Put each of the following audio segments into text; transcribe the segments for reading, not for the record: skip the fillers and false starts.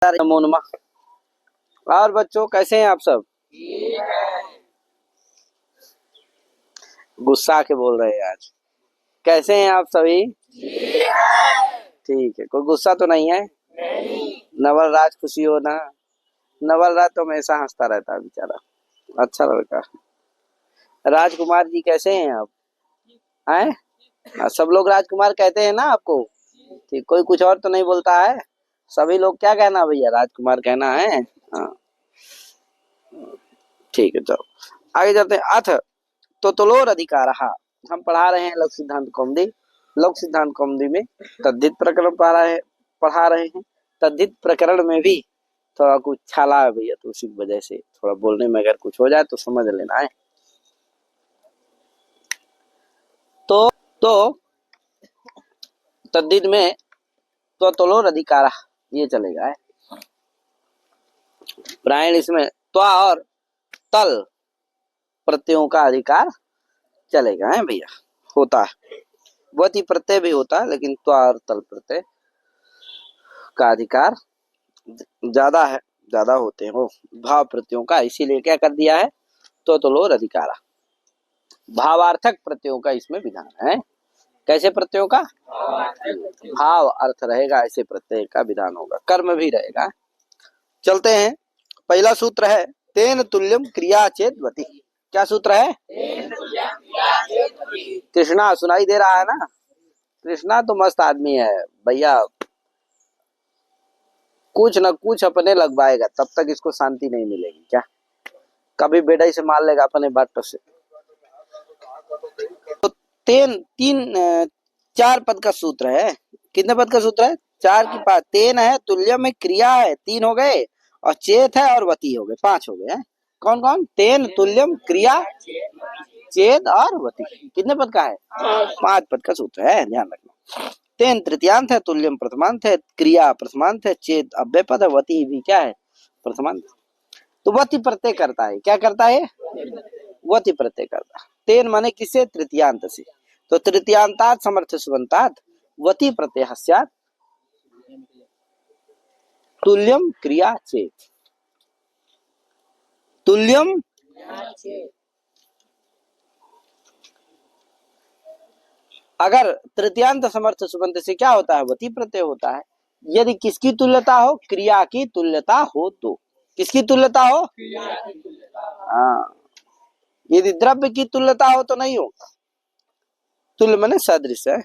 नमो नमः। और बच्चों कैसे हैं आप सब? गुस्सा के बोल रहे हैं आज। कैसे हैं आप सभी? ठीक है, कोई गुस्सा तो नहीं है? नवल राज खुशी हो ना? नवल राज तो हमेशा हंसता रहता है बेचारा, अच्छा लड़का। राजकुमार जी कैसे हैं आप? हैं? सब लोग राजकुमार कहते हैं ना आपको? ठीक, कोई कुछ और तो नहीं बोलता है? सभी लोग क्या कहना भैया, राजकुमार कहना है? हाँ ठीक है, चलो आगे चलते हैं। अथ तो तुलोर अधिकारः, हम पढ़ा रहे हैं लोक सिद्धांत कौमुदी। लोक सिद्धांत कौमुदी में तद्धित प्रकरण पढ़ा रहे हैं। तद्धित प्रकरण में भी थोड़ा कुछ छाला है भैया, तो उसी वजह से थोड़ा बोलने में अगर कुछ हो जाए तो समझ लेना है। तो तद्धित में तो तुलोर अधिकारः ये चलेगा है। प्रायण इसमें त्वा और तल प्रत्ययों का अधिकार चलेगा है भैया, होता है। वती प्रत्यय भी होता है, लेकिन त्वा और तल प्रत्यय का अधिकार ज्यादा है, ज्यादा होते हैं वो भाव प्रत्ययों का, इसीलिए क्या कर दिया है, तो तुलोर अधिकारा। भावार्थक प्रत्ययों का इसमें विधान है। कैसे प्रत्ययों का? भाव अर्थ रहेगा, ऐसे प्रत्यय का विधान होगा। कर्म भी रहेगा। चलते हैं, पहला सूत्र है तेन तुल्यम क्रिया चेद्वती। क्या सूत्र है? कृष्णा सुनाई दे रहा है ना? कृष्णा तो मस्त आदमी है भैया, कुछ न कुछ अपने लगवाएगा, तब तक इसको शांति नहीं मिलेगी। क्या कभी बेड़ई से मार लेगा अपने बाट से। तो चार पद का सूत्र है। कितने पद का सूत्र है? चार की पांच। तेन है, तुल्य में क्रिया है, तीन हो गए, और चेत है और वती हो गए, पांच हो गए हैं। कौन कौन? तेन, तुल्यम, क्रिया, चेत और वती। कितने पद का है? पांच पद का सूत्र है, ध्यान रखना। तेन तृतीयांत है, तुल्यम प्रथमांत है, क्रिया प्रथमांत है, चेत अव्यय पद है, वती भी क्या है? प्रथमांत। तो वती प्रत्यय करता है। क्या करता है? वती प्रत्यय करता है। तेन माने किसे? तृतीयांत से। तो तृतीयांतात समर्थ सुबंतात वती प्रत्यय स्यात् तुल्यम क्रिया चेत। तुल्यम अगर तृतीयांत समर्थ सुबंत से क्या होता है? वती प्रत्यय होता है। यदि किसकी तुल्यता हो? क्रिया की तुल्यता हो तो। किसकी तुल्यता हो? हाँ, यदि द्रव्य की तुल्यता हो तो नहीं होगा। तुल्य माने सदृश है।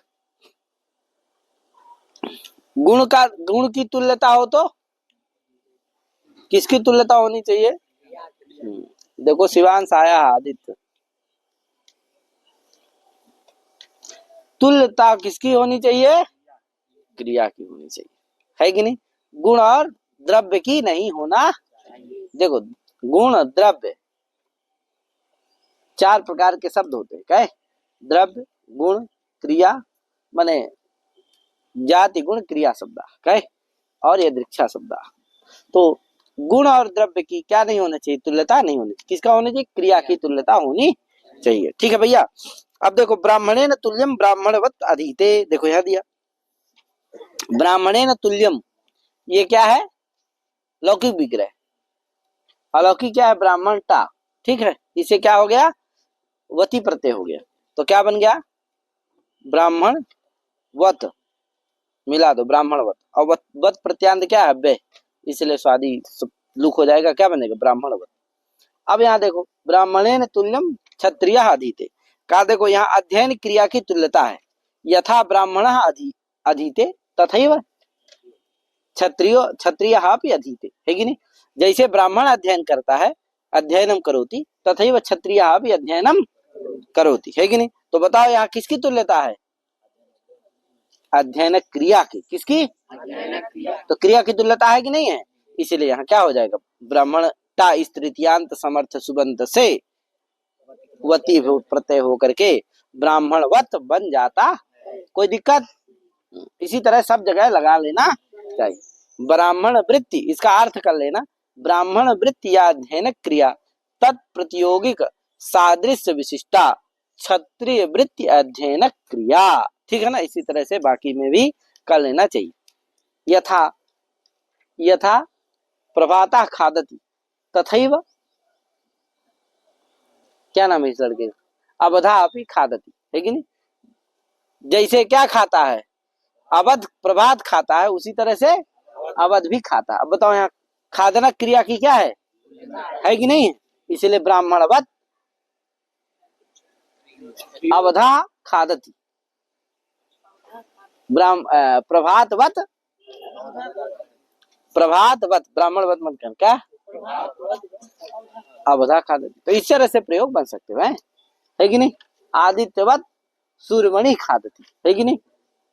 गुण की तुल्यता हो तो किसकी तुल्यता होनी चाहिए? देखो शिवांश आया, आदित्य। तुल्यता किसकी होनी चाहिए? क्रिया की होनी चाहिए, है कि नहीं? गुण और द्रव्य की नहीं होना। देखो गुण द्रव्य चार प्रकार के शब्द होते हैं। क्या? द्रव्य, गुण, क्रिया माने जाति गुण क्रिया शब्द, क्या? और ये दृक्षा शब्द। तो गुण और द्रव्य की क्या नहीं होना चाहिए? तुल्यता नहीं होनी चाहिए। किसका होनी चाहिए? क्रिया की तुल्यता होनी चाहिए। ठीक है भैया। अब देखो ब्राह्मणे न तुल्यम ब्राह्मणवत अधीते। देखो यहां दिया ब्राह्मणे न तुल्यम, ये क्या है? लौकिक विग्रह। अलौकिक क्या है? ब्राह्मणता। ठीक है, इसे क्या हो गया? वती प्रत्यय हो गया। तो क्या बन गया? ब्राह्मण वत, मिला दो ब्राह्मणवत। और वत प्रत्यांत क्या है? अव्यय, इसलिए स्वादी लुक हो जाएगा। क्या बनेगा? ब्राह्मणवत। अब यहाँ देखो ब्राह्मणेन तुल्यम क्षत्रिय अधीते का, देखो यहाँ अध्ययन क्रिया की तुल्यता है। यथा ब्राह्मण अधीते तथैव क्षत्रिय अधीते, है कि नहीं? जैसे ब्राह्मण अध्ययन करता है, अध्ययनम करोति, तथैव क्षत्रिय अध्ययनम करोति, है कि नहीं? तो बताओ यहाँ किसकी तुल्यता है? अध्ययन क्रिया की। किसकी? तो क्रिया की तुल्यता है कि नहीं है? इसीलिए यहाँ क्या हो जाएगा? ब्राह्मणता इस तृतीयांत समर्थ सुबंत से वती प्रत्यय होकर के ब्राह्मणवत बन जाता। कोई दिक्कत? इसी तरह सब जगह लगा लेना चाहिए। ब्राह्मण वृत्ति, इसका अर्थ कर लेना, ब्राह्मण वृत्ति या अध्ययन क्रिया तत्प्रतियोगिक सादृश्य विशिष्टा क्षत्रिय वृत्ति अध्ययन क्रिया। ठीक है ना? इसी तरह से बाकी में भी कर लेना चाहिए। यथा यथा प्रभातः खादति तथैव, क्या नाम है इस लड़के का, अवधा अपि खादति, है कि नहीं। जैसे क्या खाता है, अवध प्रभात खाता है, उसी तरह से अवध भी खाता है। अब बताओ यहाँ खादना क्रिया की क्या है कि नहीं है। इसलिए ब्राह्मणवत अवधा खादति, प्रभातवत ब्राह्मणवत मत कर, क्या अवधा खादति। तो इस तरह से प्रयोग बन सकते है कि नहीं। आदित्यवत सूर्यमणि खादति, है कि नहीं।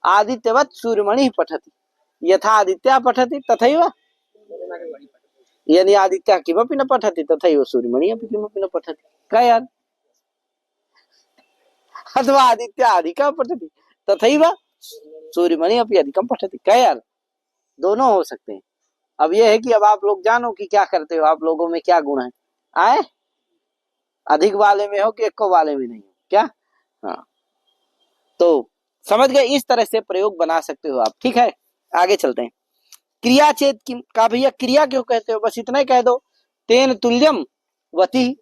आदित्यवत सूर्यमणि पठति, यथा आदित्य पठति तथैव, यानी आदित्य किमपि न पठति तथैव सूर्यमणि अपि किमपि न पठति, क्या यार। अथवा आदित्य अधिकं पठति तथैव सूर्यमणि अपि अधिकं पठति, क्या यार। दोनों हो सकते हैं। अब ये है कि अब आप लोग जानो कि क्या करते हो, आप लोगों में क्या गुण है, आए अधिक वाले में हो कि एको वाले में नहीं हो, क्या। हाँ, तो समझ गए, इस तरह से प्रयोग बना सकते हो आप। ठीक है, आगे चलते हैं। क्रिया चेत का भैया क्रिया क्यों कहते हो, बस इतना ही कह दो। तेन तुल्यम वति,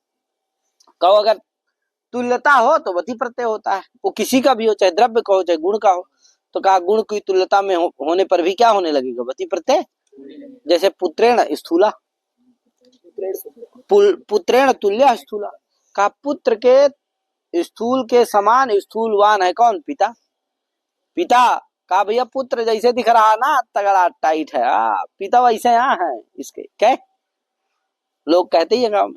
कहो अगर तुल्यता हो तो वति प्रत्यय होता है, वो किसी का भी हो, चाहे द्रव्य का हो चाहे गुण का हो। तो कहा गुण की तुल्यता में होने पर भी क्या होने लगेगा, वति प्रत्यय। जैसे पुत्रेण स्थूला, पुत्रेण तुल्य स्थूला, का पुत्र के स्थूल के समान स्थूलवान है कौन, पिता। पिता का भैया पुत्र जैसे दिख रहा ना तगड़ा टाइट है, पिता वैसे यहाँ है इसके, क्या लोग कहते ही है गाँव में,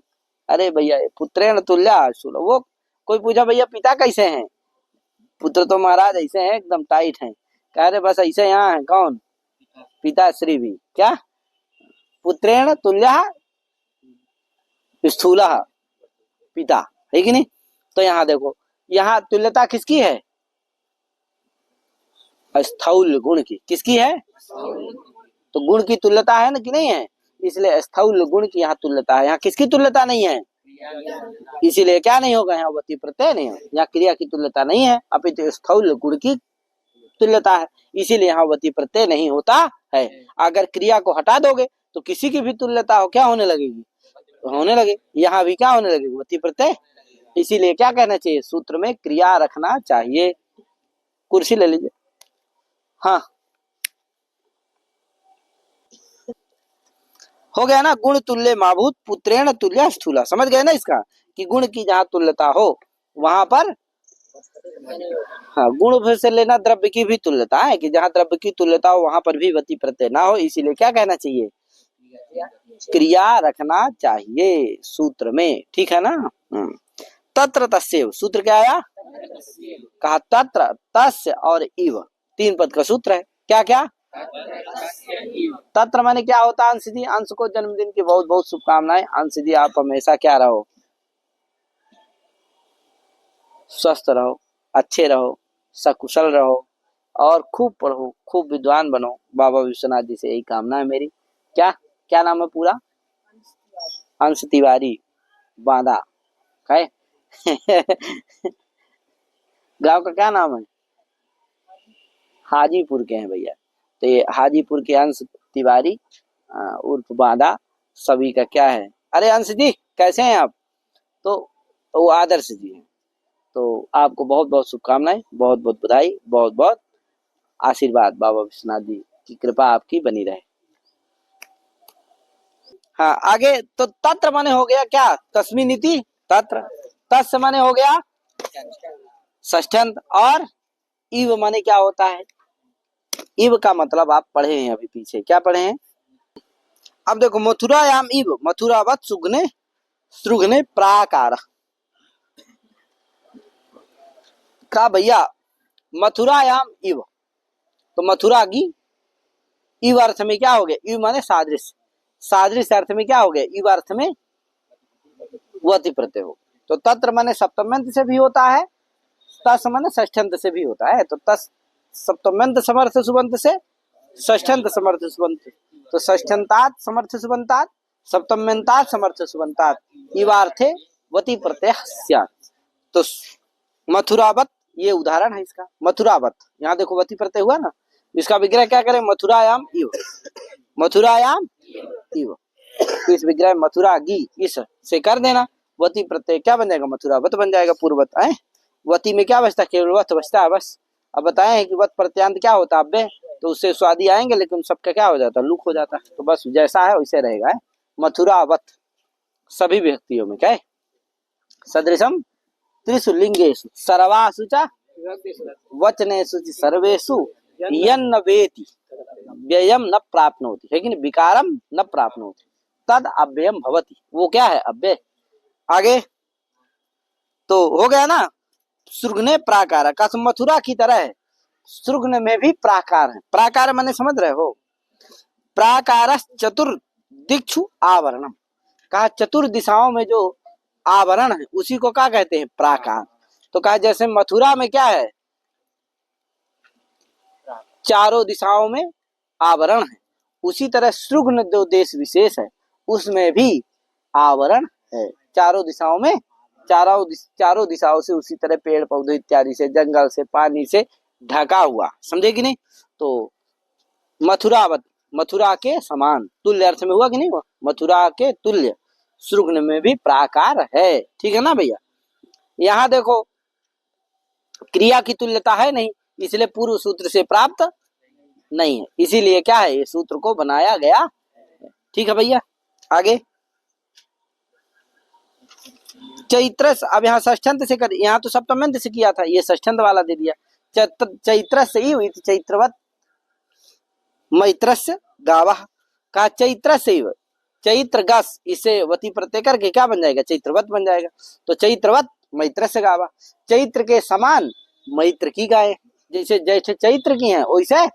अरे भैया पुत्रेण तुल्य स्थूला। वो कोई पूछा भैया पिता कैसे हैं, पुत्र तो महाराज ऐसे हैं एकदम टाइट हैं, कह रहे बस ऐसे यहाँ है कौन, पिता श्री भी, क्या पुत्रेण तुल्य स्थूला पिता, है कि नहीं। तो यहाँ देखो, यहाँ तुल्यता किसकी है, स्थूल गुण की, किसकी है, तो गुण की तुल्यता है ना कि नहीं है, इसलिए स्थूल गुण की यहाँ तुल्यता है। यहाँ किसकी तुल्यता नहीं है, इसीलिए क्या नहीं होगा, यहाँ वति प्रत्यय नहीं है, यहाँ क्रिया की तुल्यता नहीं है, अपितु स्थूल गुण की तुल्यता है, इसीलिए यहाँ वति प्रत्यय नहीं होता है। अगर क्रिया को हटा दोगे तो किसी की भी तुल्यता हो क्या होने लगेगी, होने लगे, यहाँ भी क्या होने लगेगी, वति प्रत्यय। इसीलिए क्या कहना चाहिए, सूत्र में क्रिया रखना चाहिए। कुर्सी ले लीजिए। हाँ हो गया ना, गुण तुल्य माभूत पुत्रेण तुल्य स्थूला, समझ गए ना इसका, कि गुण की जहाँ तुल्यता हो वहां पर, हाँ गुण से लेना द्रव्य की भी तुल्यता है, कि जहाँ द्रव्य की तुल्यता हो वहां पर भी वति प्रत्यय ना हो, इसीलिए क्या कहना चाहिए, क्रिया रखना चाहिए सूत्र में, ठीक है ना। तत्र तस्यैव, सूत्र क्या आया, कहा तत्र तस्य और इव, तीन पद का सूत्र है, क्या क्या। तत्र माने क्या होता है, अंश दी, अंश को जन्मदिन की बहुत बहुत शुभकामनाएं। अंश दी आप हमेशा क्या रहो, स्वस्थ रहो, अच्छे रहो, सकुशल रहो और खूब पढ़ो, खूब विद्वान बनो, बाबा विश्वनाथ जी से यही कामना है मेरी। क्या क्या नाम है पूरा, अंश तिवारी बांदा, है गांव का क्या नाम है, हाजीपुर के हैं भैया। तो ये हाजीपुर के अंश तिवारी उर्फ बांदा सभी का क्या है, अरे अंश जी कैसे हैं आप, तो वो आदर्श जी हैं। तो आपको बहुत बहुत शुभकामनाएं, बहुत बहुत बधाई, बहुत बहुत आशीर्वाद, बाबा विश्वनाथ जी की कृपा आपकी बनी रहे। हाँ आगे, तो तत्र माने हो गया क्या, तस्मी नीति, तत्र तस् माने हो गया षष्ठ्यंत, और इव माने क्या होता है, इव का मतलब आप पढ़े हैं अभी पीछे, क्या पढ़े हैं। अब देखो, मथुरायाम इव मथुरावत सुघ्ने सुघ्ने प्राकार, का भैया मथुरायाम इव, तो मथुरा की इव अर्थ में क्या हो गया, इव माने सादृश्य, सादृश्य अर्थ में क्या हो गया, इव अर्थ में वति प्रत्यय हो। तो तत्र माने सप्तम्यंत से भी होता है, तस् माने षष्ठ्यंत से भी होता है, तो तस् सप्तम्यंत समर्थ सुबंत से षष्ठ्यंत समर्थ सुबंत, तो षष्ठ्यंतात समर्थ सुबंतात सप्तम्यंतात समर्थ सुबंतात इवार्थे वति प्रत्यय स्यात्। तो मथुरावत ये उदाहरण है इसका, मथुरावत, यहाँ देखो वति प्रत्यय हुआ ना, इसका विग्रह क्या करें, मथुरायाम इव, मथुरायाम इव, इस विग्रह मथुरा गी इस से कर देना, वती प्रत्यय क्या बन जाएगा, मथुरावत बन जाएगा, पूर्ववत है। वती में क्या बचता, केवल वत बचता है बस। अब बताएं कि वत प्रत्यांत क्या होता है अब्बे, तो उससे स्वादी आएंगे लेकिन सबका क्या हो जाता है, लुक हो जाता है। तो बस जैसा है वैसे रहेगा है? मथुरावत सभी व्यक्तियों में क्या है, सदृशम त्रिषु लिंगेषु सर्वासु च वचनेषु च सर्वेषु यन्न वेति व्ययम न प्राप्नोति, है कि नहीं, विकारम न प्राप्नोति तद अव्ययम भवति, वो क्या है अव्यय। आगे तो हो गया ना, सुर्गने प्राकार का मथुरा की तरह है, सुर्गन में भी प्राकार है। प्राकार माने समझ रहे हो, प्राकार चतुर्दिक्षु आवरणम, कहा चतुर दिशाओं में जो आवरण है उसी को क्या कहते हैं, प्राकार। तो कहा जैसे मथुरा में क्या है, चारों दिशाओं में आवरण है, उसी तरह सुर्गन जो देश विशेष है उसमें भी आवरण है, चारों दिशाओं में, चारों दिशाओं से उसी तरह पेड़ पौधे इत्यादि से, जंगल से, पानी से ढका हुआ, समझे कि नहीं। तो मथुरावत, मथुरा के समान, तुल्य अर्थ में हुआ कि नहीं हुआ, मथुरा के तुल्य सुर्गन में भी प्राकार है, ठीक है ना भैया। यहाँ देखो क्रिया की तुल्यता है नहीं, इसलिए पूर्व सूत्र से प्राप्त नहीं है, इसीलिए क्या है, ये सूत्र को बनाया गया, ठीक है भैया। आगे चैत्र, अब यहाँ षष्ठंत से कर, यहाँ तो सप्तम्यंत से किया था, ये षष्ठंत वाला दे दिया। चैत्र से ही हुई थी, चैत्रवत मैत्रस्य गावः, का चैत्र से ही, चैत्र गस, इसे वती प्रत्यय करके क्या बन जाएगा, चैत्रवत बन जाएगा। तो चैत्रवत मैत्रस्य गावः, चैत्र के समान मैत्र की गाय, जैसे जैसे चैत्र की हैं वैसे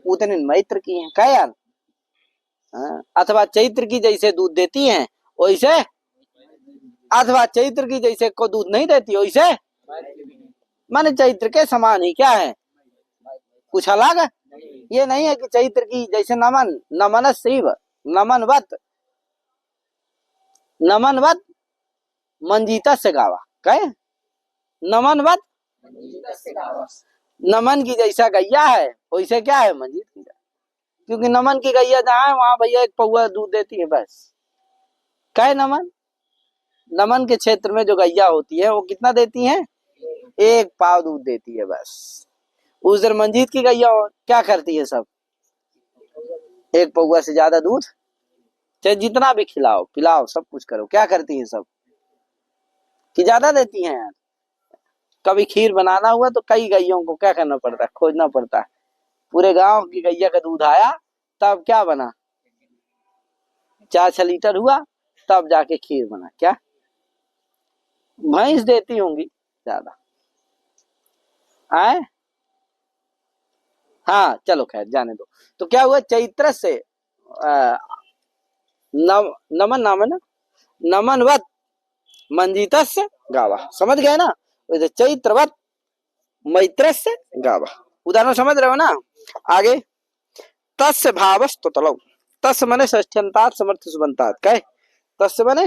उतने मैत्र की हैं, क्या यार, अथवा चैत्र की जैसे दूध देती हैं वैसे, अथवा चैत्र की जैसे को दूध नहीं देती वैसे, माने चैत्र के समान ही क्या है, कुछ अलग ये नहीं है कि चैत्र की जैसे नमन, नमन शिव, नमनवत, नमनवत मंजीता से गावा, कहे नमनवत, नमन की जैसा गैया है वैसे क्या है, मंजीत की, क्योंकि नमन की गैया जहाँ है वहां भैया एक पौआ दूध देती है बस, कहे नमन, नमन के क्षेत्र में जो गैया होती है वो कितना देती है, एक पाव दूध देती है बस। उधर मंजीत की गैया क्या करती है, सब एक पौआ से ज्यादा दूध, चाहे जितना भी खिलाओ पिलाओ सब कुछ करो, क्या करती है सब कि ज्यादा देती हैं यार। कभी खीर बनाना हुआ तो कई गैयों को क्या करना पड़ता है, खोजना पड़ता है, पूरे गांव की गैया का दूध आया तब क्या बना, 4-6 लीटर हुआ तब जाके खीर बना, क्या भैंस देती होंगी ज्यादा, आए हाँ चलो खैर जाने दो। तो क्या हुआ, चैत्र से नमन नामन नमनवत मंजितस्य गावा, समझ गए ना, वैसे चैत्रवत मैत्रस्य गावा, उदाहरण समझ रहे हो ना। आगे तस्य भावस्तु तलौ, तस्य मने षष्ठ्यंतात समर्थ सुबंतात, कहे तस्य मने,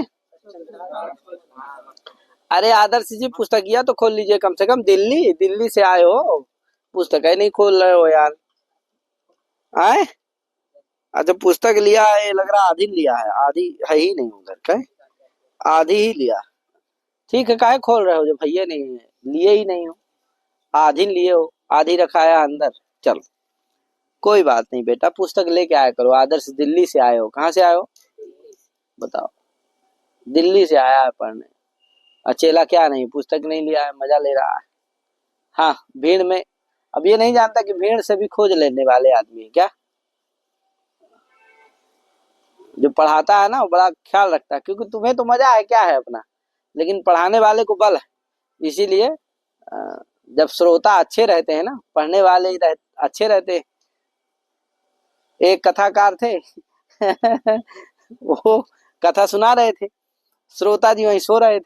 अरे आदर्श जी पुस्तकिया तो खोल लीजिए कम से कम, दिल्ली दिल्ली से आए हो, पुस्तक ही नहीं खोल रहे हो यार, आए अच्छा पुस्तक लिया है लग रहा, आधी लिया है, आधी है ही नहीं उधर, कहे आधी ही लिया, ठीक है, काहे खोल रहे हो, जो भैया नहीं है लिए ही नहीं हो, आधी लिए हो, आधी रखाया अंदर, चलो कोई बात नहीं बेटा, पुस्तक लेके आया करो। आदर्श दिल्ली से आए हो, कहाँ से आए हो बताओ, दिल्ली से आया है पढ़ने, अकेला क्या नहीं, पुस्तक नहीं लिया है, मजा ले रहा है। हाँ भीड़ में, अब ये नहीं जानता कि भीड़ से भी खोज लेने वाले आदमी है क्या, जो पढ़ाता है ना वो बड़ा ख्याल रखता है, क्योंकि तुम्हें तो मजा है क्या है अपना, लेकिन पढ़ाने वाले को बल है, इसीलिए जब श्रोता अच्छे रहते हैं ना, पढ़ने वाले ही अच्छे रहते हैं। एक कथाकार थे वो कथा सुना रहे थे, श्रोता जी वहीं सो रहे थे,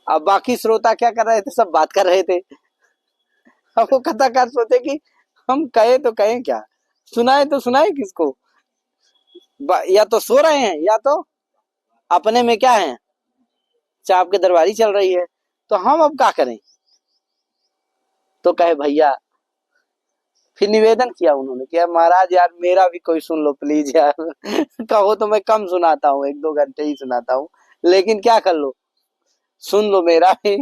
अब बाकी श्रोता क्या कर रहे थे, सब बात कर रहे थे। अब वो कथाकार सोचे कि हम कहे तो कहें क्या, सुनाए तो सुनाए किसको, या तो सो रहे हैं या तो अपने में क्या है, चाप के दरबारी चल रही है, तो हम अब क्या करें। तो कहे भैया फिर निवेदन किया उन्होंने कि यार महाराज यार मेरा भी कोई सुन लो प्लीज यार कहो तो मैं कम सुनाता हूँ, 1-2 घंटे ही सुनाता हूँ, लेकिन क्या कर लो, सुन लो मेरा भी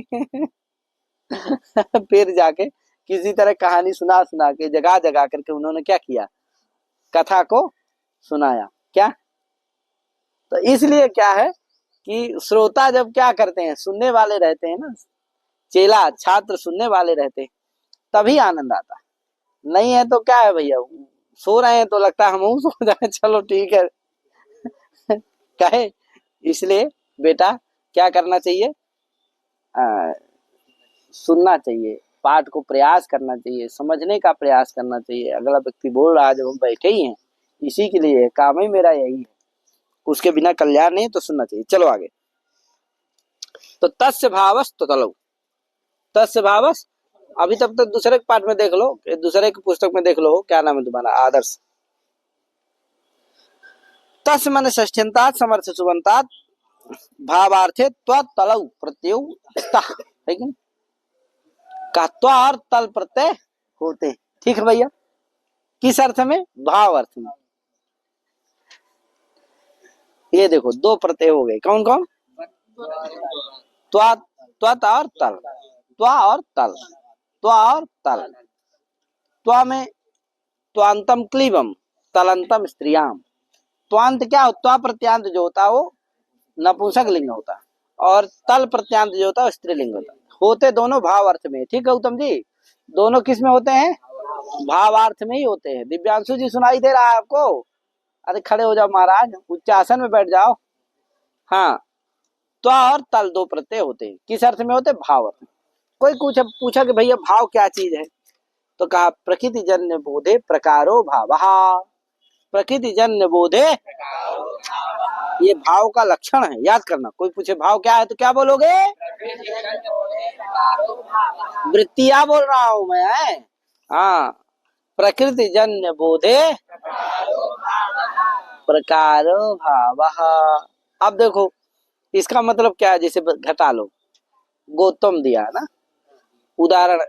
फिर जाके किसी तरह कहानी सुना सुना के जगा जगा करके उन्होंने क्या किया, कथा को सुनाया। क्या, तो इसलिए क्या है कि श्रोता जब क्या करते हैं, सुनने वाले रहते हैं ना, चेला छात्र सुनने वाले रहते हैं, तभी आनंद आता है। नहीं है तो क्या है भैया, सो रहे हैं तो लगता है हम सो जाए, चलो ठीक है कहे। इसलिए बेटा क्या करना चाहिए, सुनना चाहिए, पाठ को प्रयास करना चाहिए, समझने का प्रयास करना चाहिए। अगला व्यक्ति बोल रहा है, जब हम बैठे ही हैं इसी के लिए, काम ही मेरा यही है, उसके बिना कल्याण नहीं, तो सुनना चाहिए। चलो आगे, तो तस्य भावस तो तलो, तस्य भावस, अभी तब तक दूसरे के पाठ में देख लो, दूसरे की पुस्तक में देख लो, क्या नाम है तुम्हारा, आदर्श। तस् मन षष्ठ्यंतात समर्थ सुबंतात भावार्थे त्वतलौ प्रत्यय स्तः, है कि नहीं, का त्व और तल प्रत्यय होते, ठीक है भैया, किस अर्थ में, भाव अर्थ में। ये देखो 2 प्रत्यय हो गए, कौन कौन, त्वा, त्वत और तल, त्वा और तल, त्वा और तल। त्वा में त्वांतम क्लीबम, तलंतम स्त्रियाम। त्वांत क्या होता, त्वा प्रत्यांत जो होता है वो नपुंसक लिंग होता है, और तल प्रत्यांत जो होता है स्त्रीलिंग होता है। होते दोनों भाव अर्थ में, ठीक है गौतम जी, दोनों किस में होते हैं, भावार्थ में ही होते हैं। दिव्यांशु जी सुनाई दे रहा है आपको, अरे खड़े हो जाओ महाराज, उच्चासन में बैठ जाओ। हाँ, त्वा और तल 2 प्रत्यय होते हैं, किस अर्थ में होते, भाव अर्थ में। कोई पूछा कि भैया भाव क्या चीज है, तो कहा प्रकृति जन्य बोधे प्रकारो भावः, प्रकृति जन्य बोधे, ये भाव का लक्षण है, याद करना। कोई पूछे भाव क्या है तो क्या बोलोगे, वृत्तियां बोल रहा हूं मैं। हाँ, प्रकृति जन्य बोधे प्रकारो भावः। अब देखो इसका मतलब क्या है, जैसे घटा लो, गौतम दिया ना उदाहरण,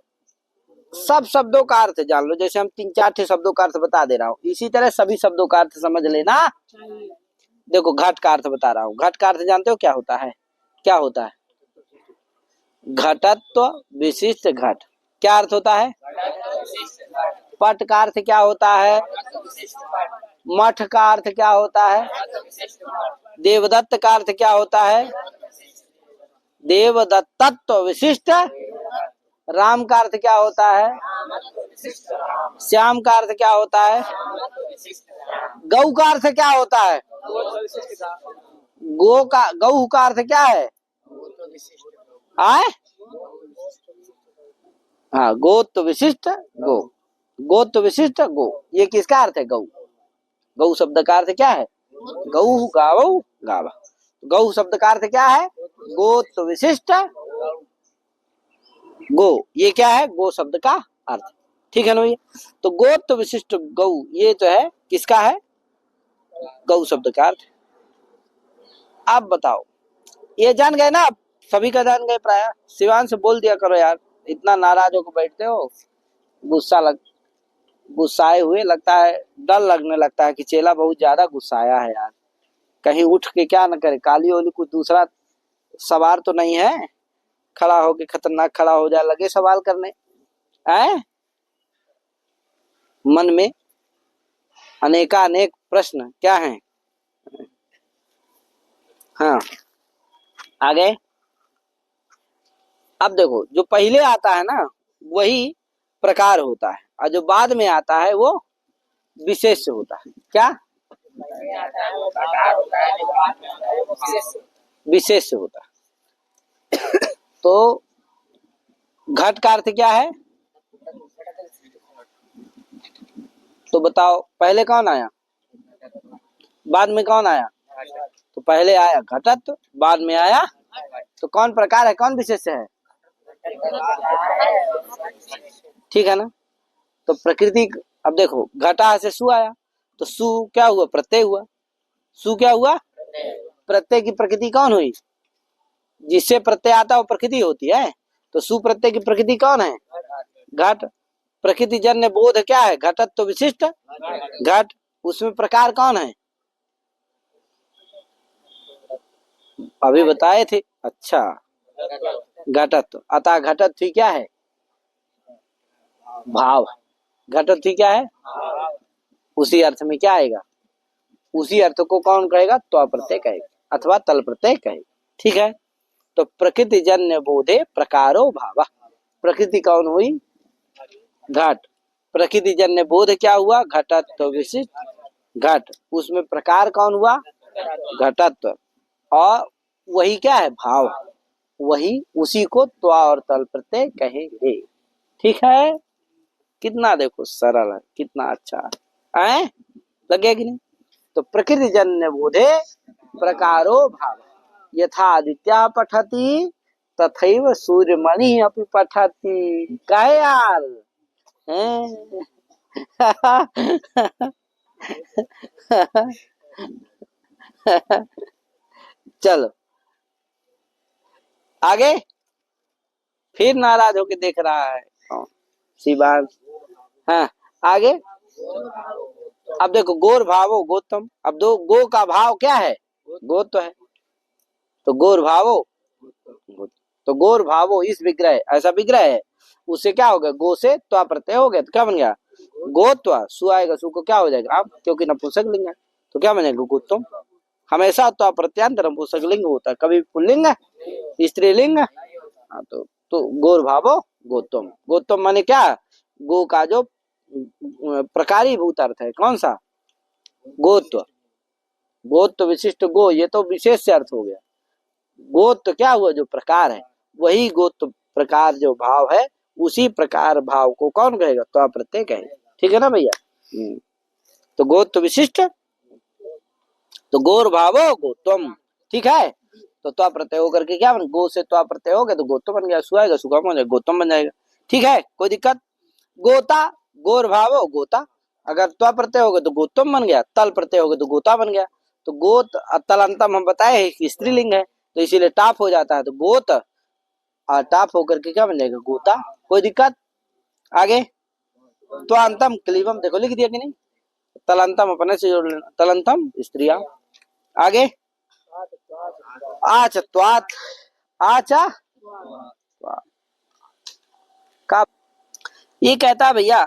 सब शब्दों का अर्थ जान लो, जैसे हम 3-4 शब्दों का अर्थ बता दे रहा हूँ, इसी तरह सभी शब्दों का अर्थ समझ लेना। देखो घट का अर्थ बता रहा हूँ, घट का अर्थ जानते हो क्या होता है, क्या होता है, घटत्व विशिष्ट घट, क्या अर्थ होता है, पट का अर्थ क्या होता है, मठ का अर्थ क्या होता है, देवदत्त का अर्थ क्या होता है, देवदत्तत्व विशिष्ट, राम का अर्थ क्या होता है, श्याम का अर्थ क्या होता है, गौ का अर्थ क्या होता है, गौ का अर्थ क्या है, आए, हाँ गोत्व विशिष्ट गो, गोत्व विशिष्ट गो, ये किसका अर्थ है, गौ। गौ शब्द का अर्थ क्या है, गौ गावो गावा, गौ शब्द का अर्थ क्या है, गोत्व विशिष्ट गो, ये क्या है, गो शब्द का अर्थ, ठीक है ना भैया। तो गोत्व विशिष्ट गौ, ये तो है किसका है, गौ शब्द का अर्थ। आप बताओ, ये जान गए ना, सभी का जान गए प्राय। शिवान से बोल दिया करो यार, इतना नाराज होकर बैठते हो, गुस्साए हुए लगता है, डर लगने लगता है कि चेला बहुत ज्यादा गुस्साया है यार, कहीं उठ के क्या न करे, काली ओली कुछ दूसरा सवार तो नहीं है, खड़ा होके खतरनाक खड़ा हो जाए, लगे सवाल करने, है मन में अनेकानेक प्रश्न क्या हैं। हाँ आगे, अब देखो जो पहले आता है ना वही प्रकार होता है, और जो बाद में आता है वो विशेष होता है। क्या, विशेष होता है। तो घट का अर्थ क्या है, तो बताओ पहले कौन आया, बाद में कौन आया, तो पहले आया घटत्व, बाद में आया, तो कौन प्रकार है, कौन विशेष है, ठीक है ना। तो प्रकृति, अब देखो घटा से सु आया, तो सु क्या हुआ, प्रत्यय हुआ, सु क्या हुआ, प्रत्यय की प्रकृति कौन हुई, जिससे प्रत्यय आता है वो प्रकृति होती है, तो सु प्रत्यय की प्रकृति कौन है, घट। प्रकृति जन्य बोध क्या है? घटत्व विशिष्ट घट। उसमें प्रकार कौन है? अभी बताए थे। अच्छा, घटत्व। अतः घटत्व क्या है? भाव। घटत्व क्या है? उसी अर्थ में क्या आएगा? उसी अर्थ को कौन कहेगा? त्व प्रत्यय कहेगा अथवा तल प्रत्यय कहेगा। ठीक है, तो प्रकृति जन्य बोधे प्रकारो भाव। प्रकृति कौन हुई? घट। प्रकृति जन्य बोध क्या हुआ? घटत्व विशिष्ट घट। उसमें प्रकार कौन हुआ? घटत्व। और वही क्या है? भाव। वही, उसी को त्वा और तल प्रत्यय कहेंगे। ठीक है, कितना देखो सरल है, कितना अच्छा है, लगे कि नहीं? तो प्रकृति जन्य बोधे प्रकारो भाव। यथा आदित्य पठति तथैव सूर्यमणि अपि पठति। काहे यार? हैं? चलो आगे। फिर नाराज होके देख रहा है शिवांश। हाँ, आगे। अब देखो, गोर भावो गोतम। अब दो गो का भाव क्या है? गोत्व है। तो गोर भावो, तो गोर भावो इस विग्रह, ऐसा विग्रह है, उससे क्या हो गया? गो से त्वा प्रत्यय हो गया, तो क्या बन गया? गोत्वा। सु आएगा, सु को क्या हो जाएगा? अब क्योंकि नपुंसक लिंग है तो क्या बनेगा? गोत्तम। हमेशा त्वा प्रत्यांत नपुंसक लिंग होता है, कभी पुल्लिंग स्त्रीलिंग। हाँ, तो गोर भावो गोत्तम। गोत्तम माने क्या? गो का जो प्रकारी भूत अर्थ है, कौन सा? गोत्व। गोत्व विशिष्ट गो, ये तो विशेष अर्थ हो गया। गोत्व क्या हुआ? जो प्रकार है, वही गोत्व प्रकार जो भाव है, उसी प्रकार भाव को कौन कहेगा? त्वा प्रत्यय कहेगा। ठीक है ना भैया? तो गोत्व विशिष्ट, तो गोर भावो गोत्वम। ठीक है, तो त्वा प्रत्यय होकर के क्या बन? गो से त्वा प्रत्यय हो गया तो गोत्व बन गया। सु आएगा, सुगम हो जाएगा, गोत्वम बन जाएगा। ठीक है, कोई दिक्कत? गोता, गोर भावो गोता। अगर त्वा प्रत्यय हो गया तो गोत्वम बन गया, तल प्रत्यय हो गया तो गोता बन गया। तो गोत तल अंतम हम बताए हैं कि स्त्रीलिंग है, तो इसीलिए टाप हो जाता है, तो गोत और टाप होकर के क्या बन जाएगा? गोता। कोई दिक्कत? आगे। त्वांतम क्लीबम, देखो लिख दिया कि नहीं? तलंतम अपने से जोड़ लेना, तलंतम स्त्रिया। आगे। आच त्वात, आचा का। ये कहता भैया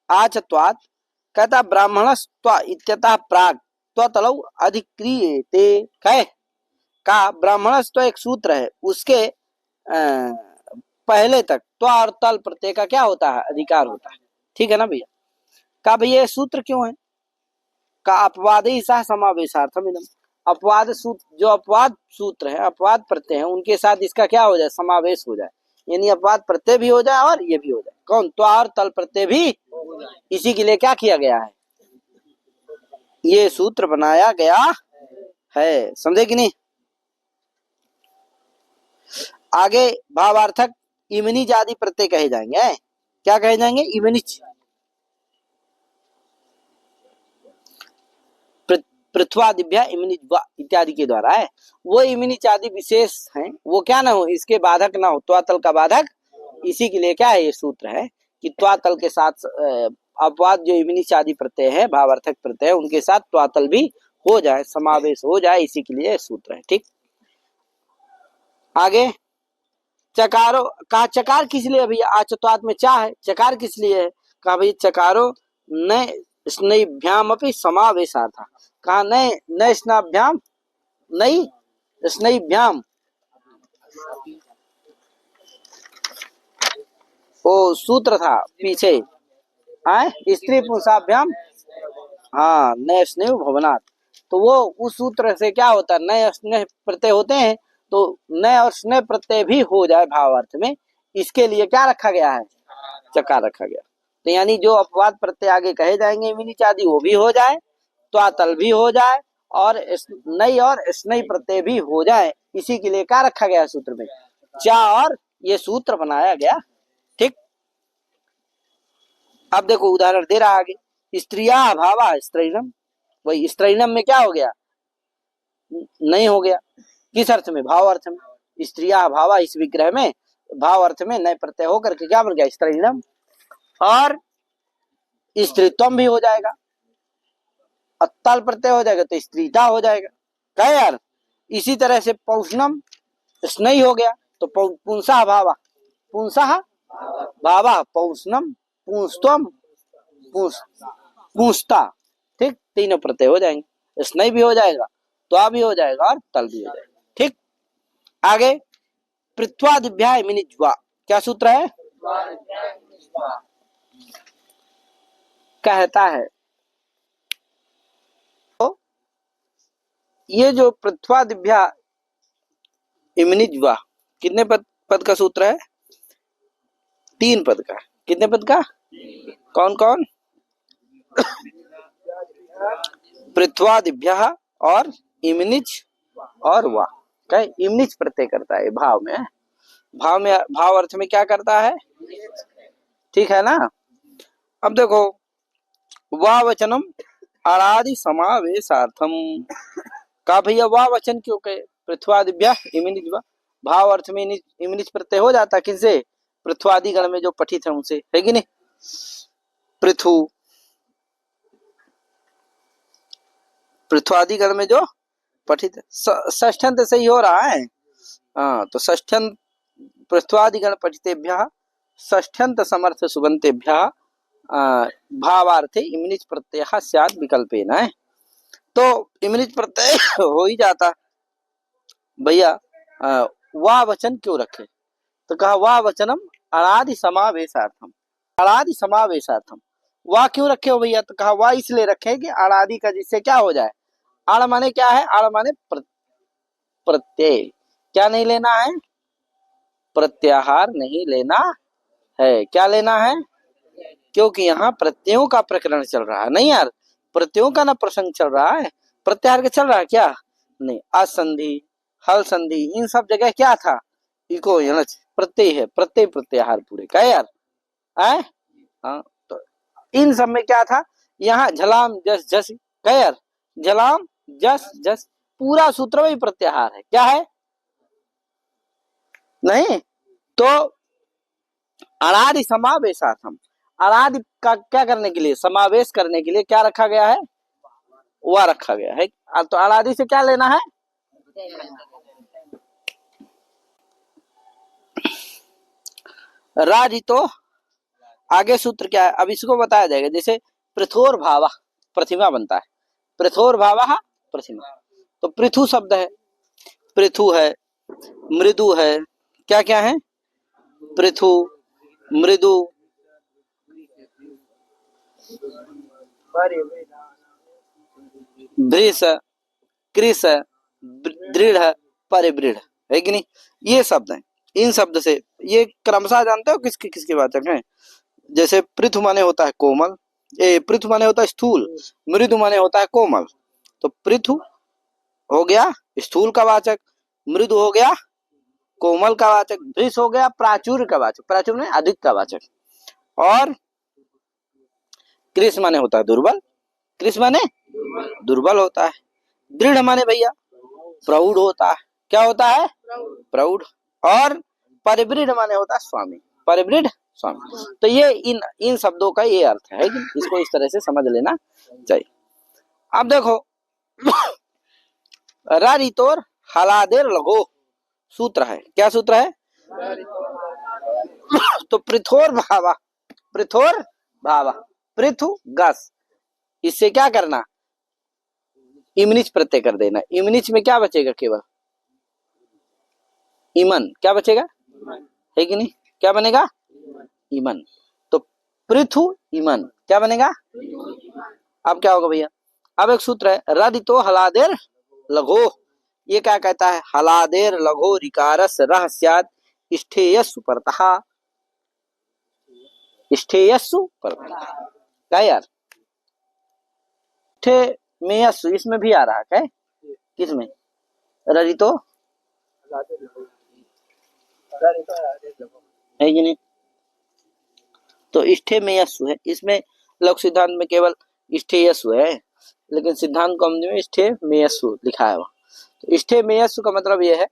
आच त्वात, कहता ब्राह्मणस्त्वा इत्यतः प्राग त्वतलौ अधिक्रियेते। कहे का ब्राह्मणस्त्व एक सूत्र है, उसके पहले तक त्वा और तल प्रत्यय का क्या होता है? अधिकार होता है। ठीक है ना भैया? का भैया ये सूत्र क्यों है? का अपवाद ही सह समावेशार्थम इदम। अपवाद सूत्र, जो अपवाद सूत्र है, अपवाद प्रत्यय है, उनके साथ इसका क्या हो जाए? समावेश हो जाए, यानी अपवाद प्रत्यय भी हो जाए और ये भी हो जाए। कौन? त्वा और तल प्रत्यय भी। इसी के लिए क्या किया गया है? ये सूत्र बनाया गया है, समझे कि नहीं? आगे भावार्थक इमनिच आदि प्रत्यय कहे जाएंगे। क्या कहे जाएंगे? इमनिच। पृथ्वादिभ्य इमनिच इत्यादि के द्वारा है। वो इमनिच आदि विशेष हैं, वो क्या ना हो? इसके बाधक ना हो, त्वातल का बाधक। इसी के लिए क्या है? ये सूत्र है कि त्वातल के साथ अपवाद जो इमनिच आदि प्रत्यय है, भावार्थक प्रत्यय, उनके साथ त्वातल भी हो जाए, समावेश हो जाए, इसी के लिए सूत्र है। ठीक, आगे। चकारो, कहा चकार किस लिए भैया? आचत्वात में चा है, चकार किस लिए है? कहा भाई चकारो न स्नेभ्याम अपनी समावेशार्थ। कहा न स्नाभ्याम, नहीं स्नेभ्याम, वो सूत्र था पीछे, आए स्त्री पुंसाभ्याम। हाँ, नय स्नेह भवनात्। तो वो उस सूत्र से क्या होता है? नय स्नेह प्रत्यय होते हैं, तो नय और स्नेह प्रत्यय भी हो जाए भावार्थ में, इसके लिए क्या रखा गया है? चकार रखा गया। तो यानी जो अपवाद प्रत्यय आगे कहे जाएंगे इमनिच आदि, वो भी हो जाए, त्वातल भी हो जाए, और नई और स्नेह प्रत्यय भी हो जाए, इसी के लिए क्या रखा गया सूत्र में? चा, और ये सूत्र बनाया गया। ठीक, अब देखो उदाहरण दे रहा आगे। स्त्रिया भावा स्त्रैणम, वही स्त्रैणम में क्या हो गया? नहीं हो गया। किस अर्थ में? भाव अर्थ में। स्त्रिया भावा इस विग्रह में भाव अर्थ में नए प्रत्यय होकर के क्या बन गया? स्त्रैणम। और स्त्रीत्वम भी हो जाएगा, अत्तल प्रत्यय हो जाएगा तो स्त्रीता हो जाएगा। क्या यार, इसी तरह से पौष्णम स्नेही हो गया तो पुंसा भावा, पुंसा भावा, पौष्णम पुंस्तम पूछता, ठीक, तीनों प्रत्यय हो जाएंगे, स्नेह भी हो जाएगा, त्वा भी हो जाएगा और तल भी हो जाएगा। ठीक, आगे पृथ्वादिभ्या इमिनिज्वा, क्या सूत्र है? कहता है तो ये जो पृथ्वादिभ्या इमिनिज्वा कितने पद का सूत्र है? 3 पद का। कितने पद का? कौन कौन? पृथ्वादिभ्य और इमनिच और वा। क्या इमनिच प्रत्यय करता है भाव में, भाव अर्थ में क्या करता है? ठीक है ना। अब देखो वा वचनम अरादि समावेशार्थम, का भैया वा वचन क्यों कहे? पृथ्वादिभ्य इमनिच वा, भाव अर्थ में इमनिच प्रत्यय हो जाता किनसे? पृथ्वादि गण में जो पठित है उनसे, है कि नहीं? पृथु, पृथ्वादि गण में जो पठित है, षष्ठ्यंत से ही हो रहा है। हाँ, तो षष्ठ्यंत पृथ्वादि गण पठितेभ्यः षष्ठ्यंत समर्थ सुबंतेभ्यः भावार्थे इमनिच प्रत्ययः स्यात् विकल्पेन है। तो इमनिच प्रत्यय हो ही जाता भैया। वा वचन क्यों रखे? तो कहा वा वचनम अनादि समावेशार्थम, अनादि समावेशार्थम। वा क्यों रखे हो भैया? तो कहा वा इसलिए रखे कि अनादि का जिससे क्या हो जाए। आड़ माने क्या है? आड़ माने प्रत्यय। क्या नहीं लेना है? प्रत्याहार नहीं लेना है। क्या लेना है? क्योंकि यहाँ प्रत्ययों का प्रकरण चल रहा है। नहीं यार, प्रत्ययों का ना प्रसंग चल रहा है, प्रत्याहार के चल रहा है क्या? नहीं, असंधि हल संधि इन सब जगह क्या था? इको प्रत्यय है, प्रत्यय प्रत्याहार पूरे का यार है। हाँ, तो इन सब में क्या था? यहाँ झलाम जस जस का यार, झलाम जस जस पूरा सूत्र में प्रत्याहार है। क्या है? नहीं, तो अनादि समावेशार्थम, अनादि का क्या करने के लिए? समावेश करने के लिए क्या रखा गया है? वह रखा गया है। तो अनादि से क्या लेना है? राज। तो आगे सूत्र क्या है? अब इसको बताया जाएगा। जैसे पृथोर भावा प्रतिमा बनता है, पृथोर भावा प्रतिमा, तो पृथु शब्द है, पृथु है, मृदु है, क्या क्या है? पृथु, मृदु, भृश, कृश, दृढ़, परिबृढ़, है कि नहीं? ये शब्द हैं। इन शब्द से ये क्रमशः जानते हो किसकी किसकी वाचक हैं? जैसे पृथु माने होता है कोमल, पृथु माने होता है स्थूल, मृदु माने होता है कोमल। तो पृथु हो गया स्थूल का वाचक, मृदु हो गया कोमल का वाचक, भृश हो गया प्राचुर्य का वाचक, प्राचुर्य में अधिक का वाचक, और कृष माने होता है दुर्बल, कृष माने दुर्बल होता है, दृढ़ माने भैया प्रौढ़ होता है। क्या होता है? प्रौढ़। और परिबृढ़ माने होता है स्वामी, परिबृढ़ स्वामी। तो ये इन शब्दों का ये अर्थ है कि इसको इस तरह से समझ लेना चाहिए। अब देखो रारितोर हलादेर लगो सूत्र है। क्या सूत्र है? तो पृथोर भावा, पृथोर भावा, पृथु गस, इससे क्या करना? इमनिच प्रत्यय कर देना। इमनिच में क्या बचेगा? केवल इमन। क्या बचेगा? है कि नहीं? क्या बनेगा? इमन। तो पृथु इमन क्या बनेगा? अब क्या होगा भैया? अब एक सूत्र है रदितो हलादेर लघो। ये क्या कहता है? हलादेर लघो रिकारस रह स्यात् स्थेयस्सु परतः, स्थेयस्सु परतः। क्या यार? ठे मेयस्सु इसमें भी आ रहा है। किसमें? रदितो है कि नहीं? तो इष्ठे में यस्सु है, इसमें लोक सिद्धांत में केवल इष्ठे यस्सु है, लेकिन सिद्धांत कौमुदी में इष्ठे में यस्सु लिखा है। तो इष्ठे में यस्सु का मतलब यह है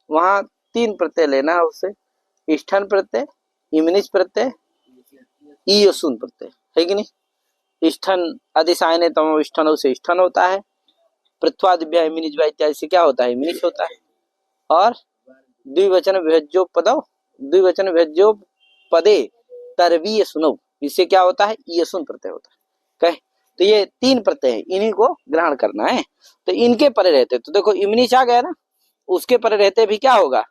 वहां 3 प्रत्यय लेना है उससे, इष्ठन प्रत्यय, इमनिच प्रत्यय ईयसुन प्रत्यय है कि नहीं। इष्ठन अतिशायने तमो इष्ठन से इष्ठन होता है। पृथ्वादिभ्या इमिनिज इत्यादि से क्या होता है, इमिनिच होता है। और द्विवचन विभज्यो पदो, द्विवचन विभज्यो पदे तरवीय सुनो, इससे क्या होता है, ईयसुन प्रत्यय होता है। कहे तो ये 3 प्रत्यय है, इन्हीं को ग्रहण करना है। तो इनके परे रहते तो देखो इमिनिच आ गया ना, उसके परे रहते भी क्या होगा,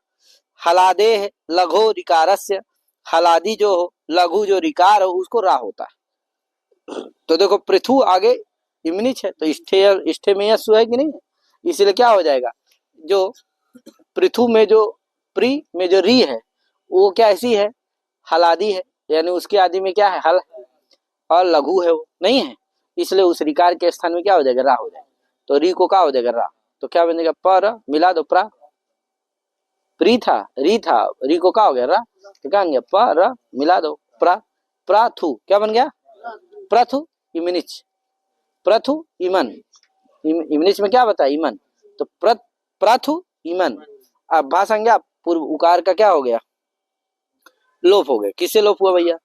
हलादे लघो रिकारस्य, हलादी जो हो लघु जो रिकार हो उसको रा होता है। तो देखो पृथु आगे इमिनिच है तो इष्ठे में यस्सु है कि नहीं, इसलिए क्या हो जाएगा, जो पृथु में जो प्री में जो री है वो क्या ऐसी है, हलादी है, यानी उसके आदि में क्या है, हल, और लघु है वो नहीं है, इसलिए उस रिकार के स्थान में क्या हो जाएगा, रा हो जाएगा। तो री को क्या हो जाएगा, रा, तो क्या बनेगा, पर मिला दो प्रा, प्री था री था, री को क्या हो गया, रा, तो क्या बन गया, पर मिला दो प्रा, प्राथु क्या बन गया, प्रथु इमिनिच, प्रथु इमन, इमिनिच में क्या बता, इमन, तो प्रथु इमन। अब भा संज्ञा पूर्व उकार का क्या हो गया, लोप हो गया। किससे लोप हुआ भैया,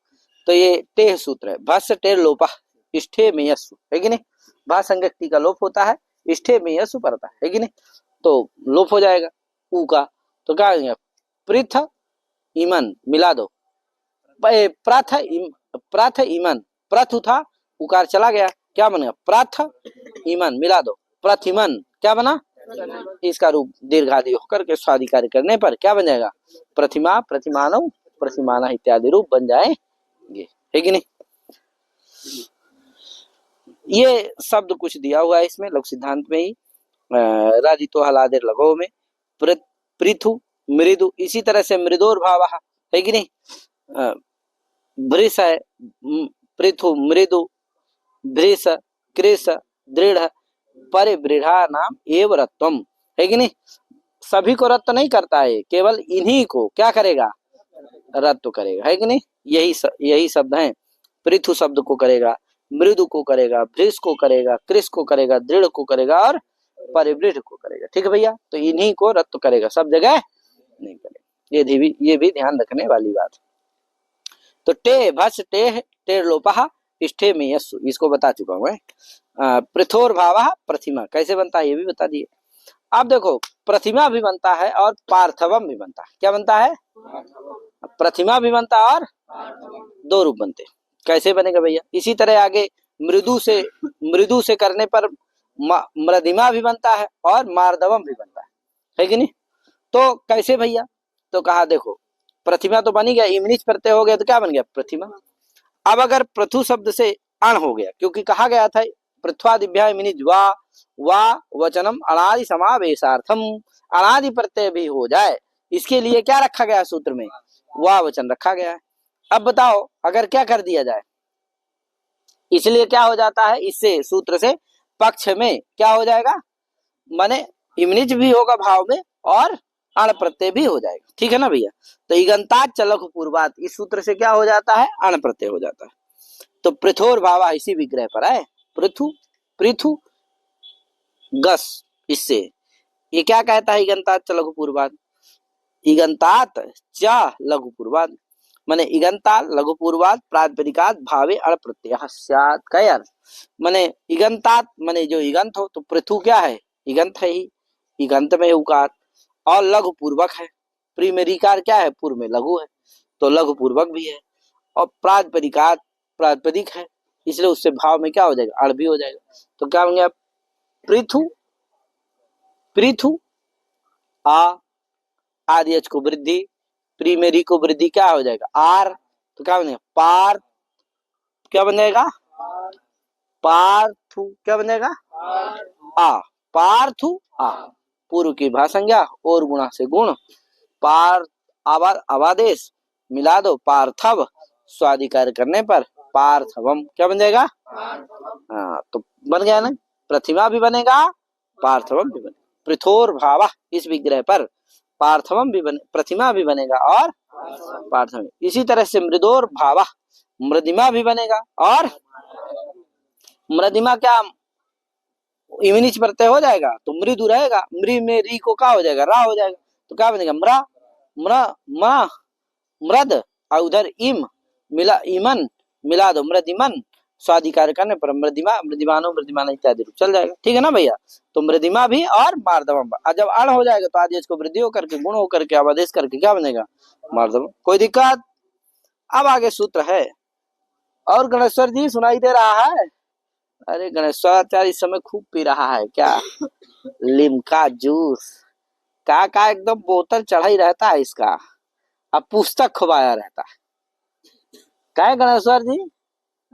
तो ये टेह सूत्र है, भस्य टेर लोपा इष्ठे में यस्सु है कि नहीं, भा संज्ञक्ति का लोप होता है, इष्ठे में यस्सु पड़ता है कि नहीं, तो लोप हो जाएगा ऊ का, तो क्या हो, पृथ इमन मिला दो, प्राथ इमन, प्रथु था उकार चला गया, क्या बनेगा, प्राथ इमन मिला दो, प्रथिमन क्या बना, इसका रूप दीर्घादि होकर के स्वादिकारी करने पर क्या बन जाएगा, प्रतिमा प्रतिमानव प्रतिमाना इत्यादि रूप बन जाएंगे है कि नहीं। ये शब्द कुछ दिया हुआ है इसमें लघु सिद्धांत में ही, राजितो हलादेर लघो में, पृथु मृदु, इसी तरह से मृदोर भाव है कि नहीं, भृष है, पृथु मृदु, भृष कृष दृढ़ परिबृढ़ा नाम एव रत्वम है कि नहीं, सभी को रत्व नहीं करता है, केवल इन्हीं को क्या करेगा, रत्व करेगा है कि नहीं। यही शब्द हैं, पृथु शब्द को करेगा, मृदु को करेगा, भृष को करेगा, कृष को करेगा, दृढ़ को करेगा और परिबृढ़ को करेगा, ठीक है भैया, तो इन्हीं को रत्व करेगा, सब जगह नहीं करेगा, ये भी ध्यान रखने वाली बात। तो टे भस टे टेर लोपा इष्ठे में यस्सु, इसको बता चुका हूं मैं। पृथोर भाव प्रतिमा कैसे बनता है ये भी बता दिए। अब देखो प्रतिमा भी बनता है और पार्थवम भी बनता है, क्या बनता है, प्रतिमा भी बनता है और 2 रूप बनते, कैसे बनेगा भैया, इसी तरह आगे मृदु से करने पर मृदिमा भी बनता है और मार्दवम भी बनता है कि नहीं। तो कैसे भैया, तो कहा देखो प्रतिमा तो बनी गया, इमनिच प्रत्यय हो गया तो क्या बन गया, प्रतिमा। अब अगर प्रथु शब्द से अण हो गया, क्योंकि कहा गया था पृथ्वादिभ्या इमनिज वा वचनम अनादि समावेशार्थम, अनादि प्रत्यय भी हो जाए इसके लिए क्या रखा गया सूत्र में, वा वचन रखा गया है। अब बताओ अगर क्या कर दिया जाए, इसलिए क्या हो जाता है, इससे सूत्र से पक्ष में क्या हो जाएगा, माने इमनिज भी होगा भाव में और अण प्रत्यय भी हो जाएगा, ठीक है ना भैया। तो इगंताच चलक पूर्वात, इस सूत्र से क्या हो जाता है, अण प्रत्यय हो जाता है। तो पृथोर भावा इसी विग्रह पर है, पृथु पृथु गस, इससे ये क्या कहता है, इगंतात च लघु पूर्वात, इगंतात च लघु पूर्वात, माने इगंताल लघु पूर्वात प्रातिपदिकात भावे अण प्रत्यय स्यात्, क्या यार, माने इगंतात माने जो इगंत हो, तो पृथु क्या है, इगंत है ही, इगंत में उकार, और लघु पूर्वक है, प्री में रिकार क्या है, पूर्व में लघु है, तो लघु पूर्वक भी है, और प्रातिपदिकात प्रातिपदिक है, इसलिए उससे भाव में क्या हो जाएगा, अण भी हो जाएगा। तो क्या होंगे, पृथु पृथु आ आदि एच को वृद्धि, प्री में री को वृद्धि क्या हो जाएगा, आर, तो क्या बनेगा, पार, क्या बन जाएगा, पार्थु, क्या बन जाएगा, आ, पार्थु आ, पूर्व की भा संज्ञा और गुणा से गुण, पार आवादेश मिला दो, पार्थव स्वादिकार करने पर पार्थवम क्या बन जाएगा, हाँ तो बन गया ना, प्रतिमा भी बनेगा पार्थवम भी बनेगा, पृथोर भावा इस विग्रह पर पार्थवम भी बने, प्रतिमा भी बनेगा और पार्थवम, इसी तरह से मृदोर भावा मृदिमा भी बनेगा और मृदिमा क्या इमिनिच प्रत्यय हो जाएगा तो मृदु रहेगा, मृ में री को क्या हो जाएगा, रा हो जाएगा, तो क्या बनेगा, म्रा म्र मा मृद, और उधर इम मिला इमन मिला दो मृदिमन, स्वादिकार करने पर मृदिमा, मृदिमानो, मृदिमान इत्यादि रूप चल जाएगा। ठीक है ना भैया। तो मृदिमा भी और मार्दवम, जब अण हो जाएगा तो आदेश को वृद्धि होकर के गुण होकर के अब आदेश करके क्या बनेगा, मार्दवम। कोई दिक्कत? अब आगे सूत्र है। और गणेश्वर जी सुनाई दे रहा है? अरे गणेश्वराचार्य इस समय खूब पी रहा है क्या, लिमका जूस का एकदम बोतल चढ़ा ही रहता है इसका, अब पुस्तक खुबाया रहता है। क्या है गणेश्वर जी?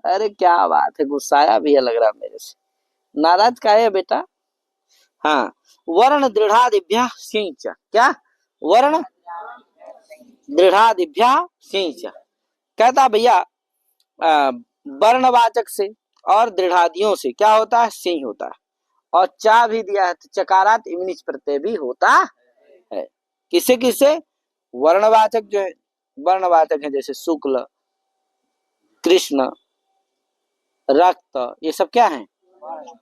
अरे क्या बात है, गुस्साया भी है लग रहा मेरे से। नाराज का है बेटा? हाँ, वर्ण दृढ़ादिभ्य सिंच, क्या वर्ण दृढ़ादिभ्य सिंच, कहता भैया वर्णवाचक से और दृढ़ादियों से क्या होता है, सिंह होता है। और चा भी दिया है तो चकारात इमनिच प्रत्यय भी होता है। किसे किसे? वर्णवाचक जो है, वर्णवाचक है जैसे शुक्ल, कृष्ण, रक्त, ये सब क्या है,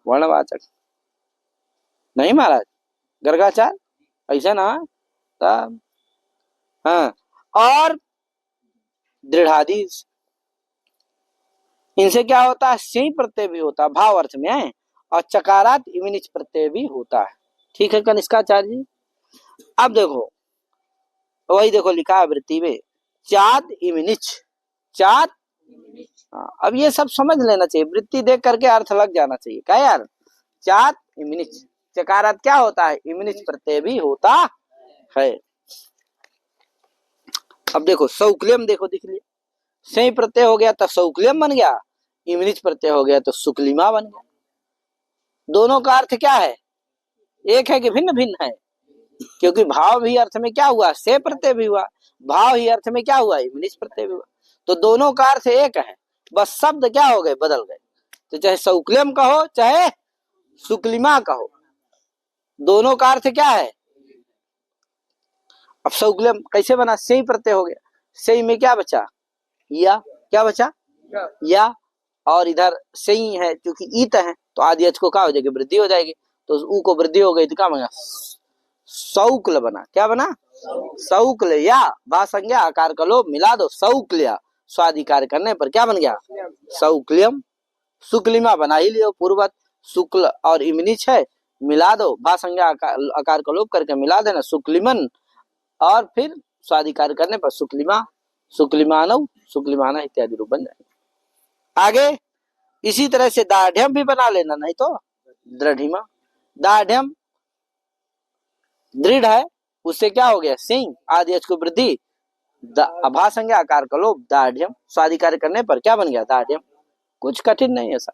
वर्णवाचक। नहीं महाराज, गर्गाचार ऐसा ना तब। हाँ, और दृढ़ादि, इनसे क्या होता है, सिंह प्रत्यय भी होता है, भाव अर्थ में है, और चकारात इमिनिच प्रत्यय भी होता है। ठीक है कनिष्काचार्य जी। अब देखो, वही देखो लिखा है वृत्ति में, चाद इमिनिच, चाद। हाँ, अब ये सब समझ लेना चाहिए, वृत्ति देख करके अर्थ लग जाना चाहिए। क्या यार, चाद इमिनिच, चकारात क्या होता है, इमिनिच प्रत्यय भी होता है। अब देखो सौक्लियम, देखो दिख लिया, सही प्रत्यय हो गया तो सौक्लियम बन गया, इमिनिच प्रत्यय हो गया तो सुक्लिमा बन गया। दोनों का अर्थ क्या है, एक है कि भिन्न भिन्न है? क्योंकि भाव भी अर्थ में क्या हुआ, से प्रत्यय भी हुआ, भाव ही अर्थ में क्या हुआ, इमिनिच प्रत्यय भी हुआ। तो दोनों का अर्थ एक है, बस शब्द क्या हो गए, बदल गए। तो चाहे सौक्लियम कहो चाहे सुक्लिमा कहो, दोनों का अर्थ क्या है। अब सौक्लियम कैसे बना, से प्रत्यय हो गया, से में क्या बचा, या, क्या बचा, या, और इधर से ही है क्योंकि ईत है तो आदि को क्या हो जाएगी, वृद्धि हो जाएगी। तो ऊ को वृद्धि हो गई तो क्या बना, सौक्ल बना। क्या बना, सौक्ल, या बा संज्ञा आकार का लोभ मिला दो, सौक्लिया, स्वादिकार करने पर क्या बन गया, सौक्लियम। शुक्लिमा बना ही लियो पूर्वत, शुक्ल और इमनिच है, मिला दो, भा संज्ञा आकार का लोप करके मिला देना, शुक्लिमन, और फिर स्वादिकार करने पर शुक्लिमा, शुक्लिमानव, शुक्लिमाना इत्यादि रूप बन जाएंगे। आगे इसी तरह से दाढ़्यम भी बना लेना, नहीं तो दृढ़िमा। दाढ़्यम दृढ़ है, उससे क्या हो गया, सिंह, आदि को वृद्धि, अभा संज्ञा आकार का लोप, दाढ़्यम, स्वादिकार करने पर क्या बन गया, दाढ़्यम। कुछ कठिन नहीं ऐसा।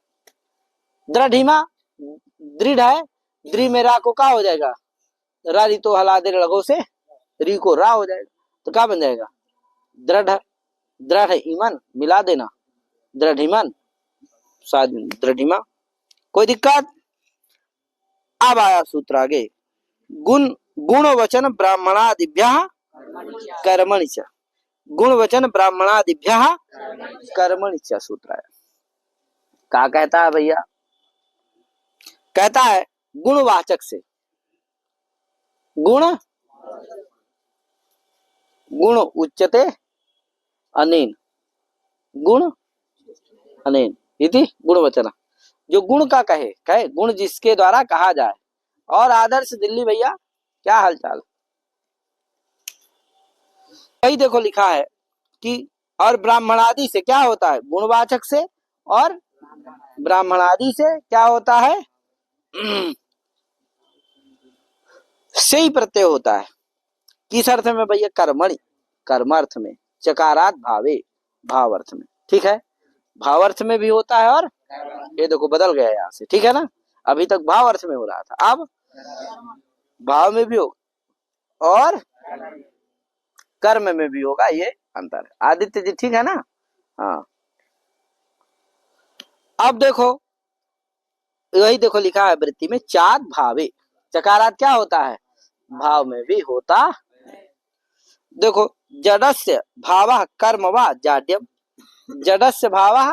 दृढ़िमा, दृढ़ है, दृढ़ में रा को क्या हो जाएगा, रा री तो हला दे लगो से री को रा हो जाएगा, तो क्या बन जाएगा, दृढ़, दृढ़ ईमन, मिला देना, दृढ़िमन, दृढ़िमा। कोई दिक्कत? अब आया सूत्र आगे, गुण, गुण वचन ब्राह्मणादिभ्य कर्मणि च, गुण वचन ब्राह्मणादिभ्य कर्मणि च सूत्र है। क्या कहता है भैया, कहता है गुणवाचक से, गुण, गुण उच्यते अनेन, गुण अनेन इति गुणवचन, जो गुण का कहे गुण जिसके द्वारा कहा जाए। और आदर्श दिल्ली भैया क्या हालचाल, वही देखो लिखा है कि और ब्राह्मणादि से क्या होता है, गुणवाचक से और ब्राह्मणादि से क्या होता है, से ही प्रत्यय होता है। किस अर्थ में भैया, कर्मणि, कर्मार्थ में, चकारात भावे, भाव अर्थ में। ठीक है, भाव अर्थ में भी होता है, और ये देखो बदल गया यहाँ से, ठीक है ना, अभी तक भाव अर्थ में हो रहा था, अब भाव में भी होगा और कर्म में भी होगा, ये अंतर है। आदित्य जी ठीक है ना। हाँ, अब देखो वही देखो लिखा है वृत्ति में, चाद भावे, चकारात क्या होता है, भाव में भी होता। देखो जडस्य भावः कर्म वा जाड्यम, जडस्य भावः,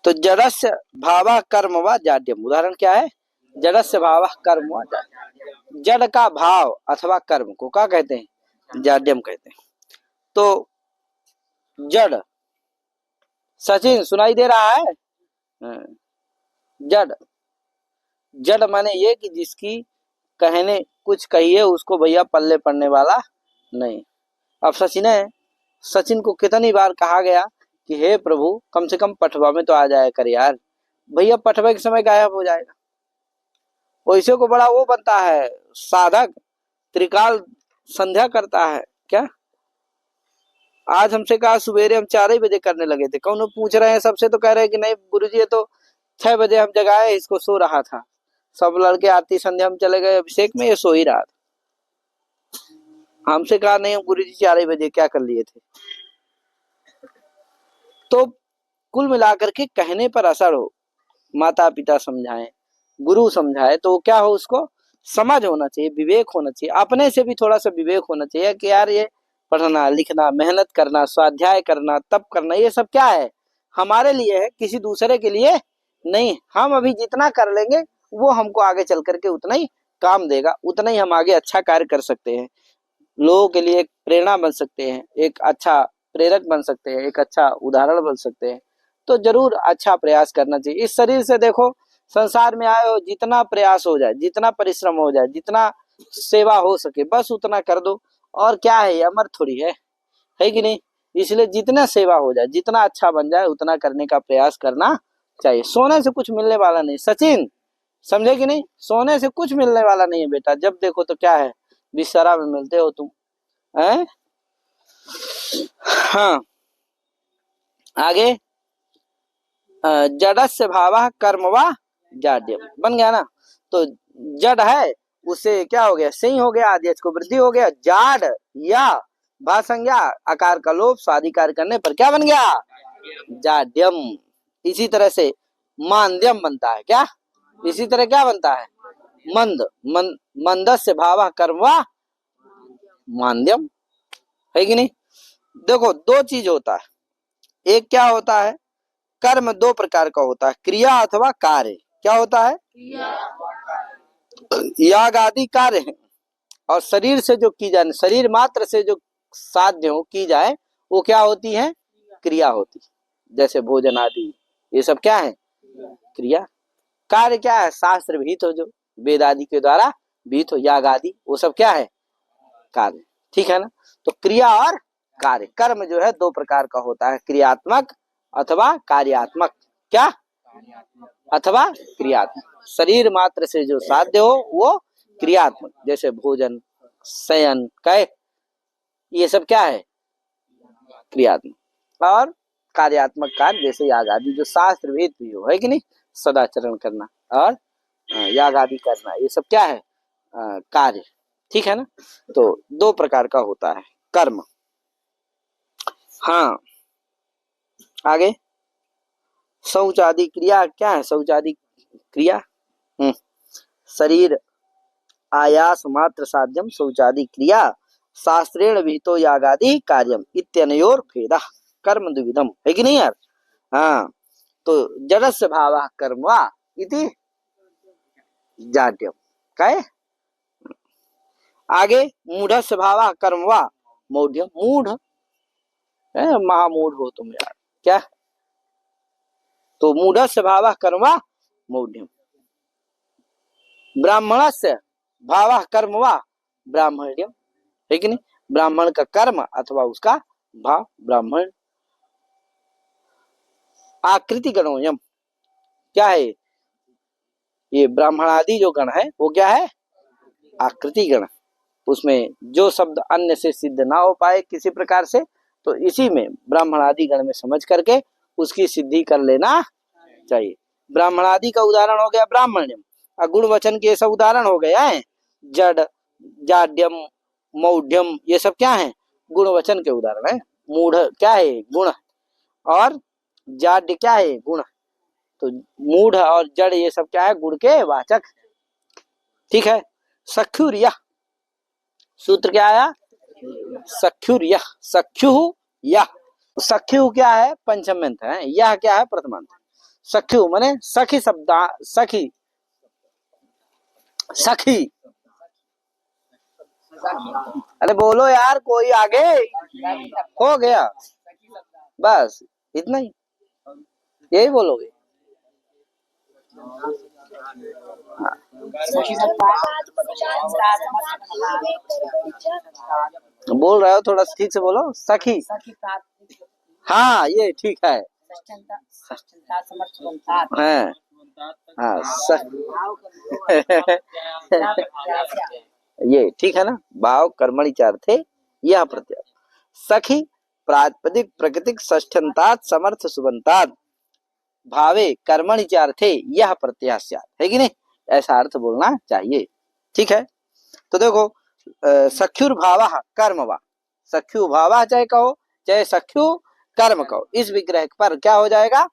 तो जडस्य भावः कर्म वा जाड्यम, उदाहरण क्या है, जडस्य भावः कर्म वा जाड्यम, जड़ का भाव अथवा कर्म को क्या कहते हैं, जाड्यम कहते हैं। तो जड़ सचिन सुनाई दे रहा है? हाँ, जड़, जड़ माने ये कि जिसकी कहने कुछ कहिए उसको भैया पल्ले पड़ने वाला नहीं। अब सचिन है, सचिन को कितनी बार कहा गया कि हे प्रभु कम से कम पटवा में तो आ जाया कर यार, भैया पटवा के समय गायब हो जाएगा। वैसे को बड़ा वो बनता है साधक, त्रिकाल संध्या करता है क्या। आज हमसे कहा सवेरे हम 4 ही बजे करने लगे थे, कौन पूछ रहे हैं सबसे तो कह रहे हैं कि नहीं गुरुजी ये तो 6 बजे हम जगाए, इसको सो रहा था। सब लड़के आरती संध्या हम चले गए अभिषेक में, ये सो ही रहा था। हमसे कहा नहीं हम गुरुजी 4 ही बजे क्या कर लिए थे। तो कुल मिलाकर के कहने पर असर हो, माता पिता समझाएं, गुरु समझाए तो क्या हो, उसको समझ होना चाहिए, विवेक होना चाहिए, अपने से भी थोड़ा सा विवेक होना चाहिए कि यार ये पढ़ना लिखना मेहनत करना स्वाध्याय करना तप करना ये सब क्या है, हमारे लिए है, किसी दूसरे के लिए नहीं। हम अभी जितना कर लेंगे वो हमको आगे चल करके उतना ही काम देगा, उतना ही हम आगे अच्छा कार्य कर सकते हैं, लोगों के लिए एक प्रेरणा बन सकते हैं, एक अच्छा प्रेरक बन सकते हैं, एक अच्छा उदाहरण बन सकते हैं। तो जरूर अच्छा प्रयास करना चाहिए। इस शरीर से देखो संसार में आए हो, जितना प्रयास हो जाए, जितना परिश्रम हो जाए, जितना सेवा हो सके बस उतना कर दो। और क्या है, ये अमर थोड़ी है कि नहीं। इसलिए जितना सेवा हो जाए, जितना अच्छा बन जाए उतना करने का प्रयास करना चाहिए। सोने से कुछ मिलने वाला नहीं सचिन, समझे कि नहीं, सोने से कुछ मिलने वाला नहीं है बेटा। जब देखो तो क्या है, बिस्तर में मिलते हो तुम हैं। हाँ आगे, जडस्य भाव कर्म व जाड्यम बन गया ना। तो जड़ है उससे क्या हो गया, सही हो गया, आदेश को वृद्धि हो गया। जाड या भा संज्ञा आकार का लोप स्वादि कार्य करने पर क्या बन गया, जाड्यम। इसी तरह से मांद्यम बनता है क्या, इसी तरह क्या बनता है, मंद, मंदस्य भाव कर्म व मांद्यम, है कि नहीं। देखो दो चीज होता है, एक क्या होता है, कर्म 2 प्रकार का होता है, क्रिया अथवा कार्य। क्या होता है, याग आदि कार्य है, और शरीर से जो की जाए, शरीर मात्र से जो साध्य हो की जाए वो क्या होती है, क्रिया होती। जैसे भोजन आदि ये सब क्या है, क्रिया। कार्य क्या है, शास्त्र विहित हो, जो वेद आदि के द्वारा विहित हो, याग आदि वो सब क्या है, कार्य। ठीक है ना। तो क्रिया और कार्य, कर्म जो है 2 प्रकार का होता है, क्रियात्मक अथवा कार्यात्मक। क्या, अथवा क्रियात्मक। शरीर मात्र से जो साध्य हो वो क्रियात्मक, जैसे भोजन शयन कह, ये सब क्या है, क्रियात्मक। और कार्यात्मक कार्य जैसे याग आदि जो शास्त्र वेद भी हो, है कि नहीं, सदाचरण करना और याग आदि करना, ये सब क्या है, कार्य। ठीक है ना। तो 2 प्रकार का होता है कर्म। हाँ आगे, शौच आदि क्रिया क्या है, शौच आदि क्रिया शरीर आयास मात्र साध्यम शौचादि क्रिया शास्त्रेण विहितो यागादि कार्यम इत्यनयोर भेदः कर्म द्विविधम, है कि नहीं यार। हाँ तो जडस्य भावः कर्म वा इति जाड्यम काय। आगे मूढ़स्य भावः कर्म वा मौढ़्यम, मूढ़ महामूढ़ हो तुम यार क्या। तो मूढ़स्य भावः कर्म वा मौढ़्यम, ब्राह्मणस्य भावः कर्म वा ब्राह्मण्यम, है कि नहीं, ब्राह्मण का कर्म अथवा उसका भाव ब्राह्मण। आकृति गणोयम क्या है, ये ब्राह्मण आदि जो गण है वो क्या है, आकृति गण। उसमें जो शब्द अन्य से सिद्ध ना हो पाए किसी प्रकार से, तो इसी में ब्राह्मण आदि गण में समझ करके उसकी सिद्धि कर लेना चाहिए। ब्राह्मण आदि का उदाहरण हो गया ब्राह्मण्यम, और गुण वचन के सब उदाहरण हो गए हैं, जड़ जाड्यम मौढ़्यम, ये सब क्या है, गुण वचन के उदाहरण है। मूढ़ क्या है, गुण, और जाड्य क्या है, गुण। तो मूढ़ और जड़ ये सब क्या है, गुण के वाचक। ठीक है। सख्युरिया सूत्र क्या आया, सख्युरिया, सख्यु या, सख्यु क्या है, पंचम्यंत है, यह क्या है, प्रथमांत। सख्यु माने सखी शब्द, सखी सखी। अरे बोलो यार कोई आगे, हो गया बस इतना ही। यही बोलोगे। हाँ। बोल रहे हो, थोड़ा ठीक से बोलो। सखी, हाँ ये ठीक है। हाँ हाँ ये ठीक है ना। भाव कर्मणि चार थे, यह प्रत्यय। सखी प्रातिपदिक प्रकृतिक षष्ठ्यंतात समर्थ सुबंतात भावे कर्मणि चार थे, यह प्रत्यय है कि नहीं, ऐसा अर्थ बोलना चाहिए। ठीक है, तो देखो सख्युर भाव कर्म वा, सख्यु भाव चाहे कहो चाहे सख्यु कर्म कहो, इस विग्रह पर क्या हो जाएगा,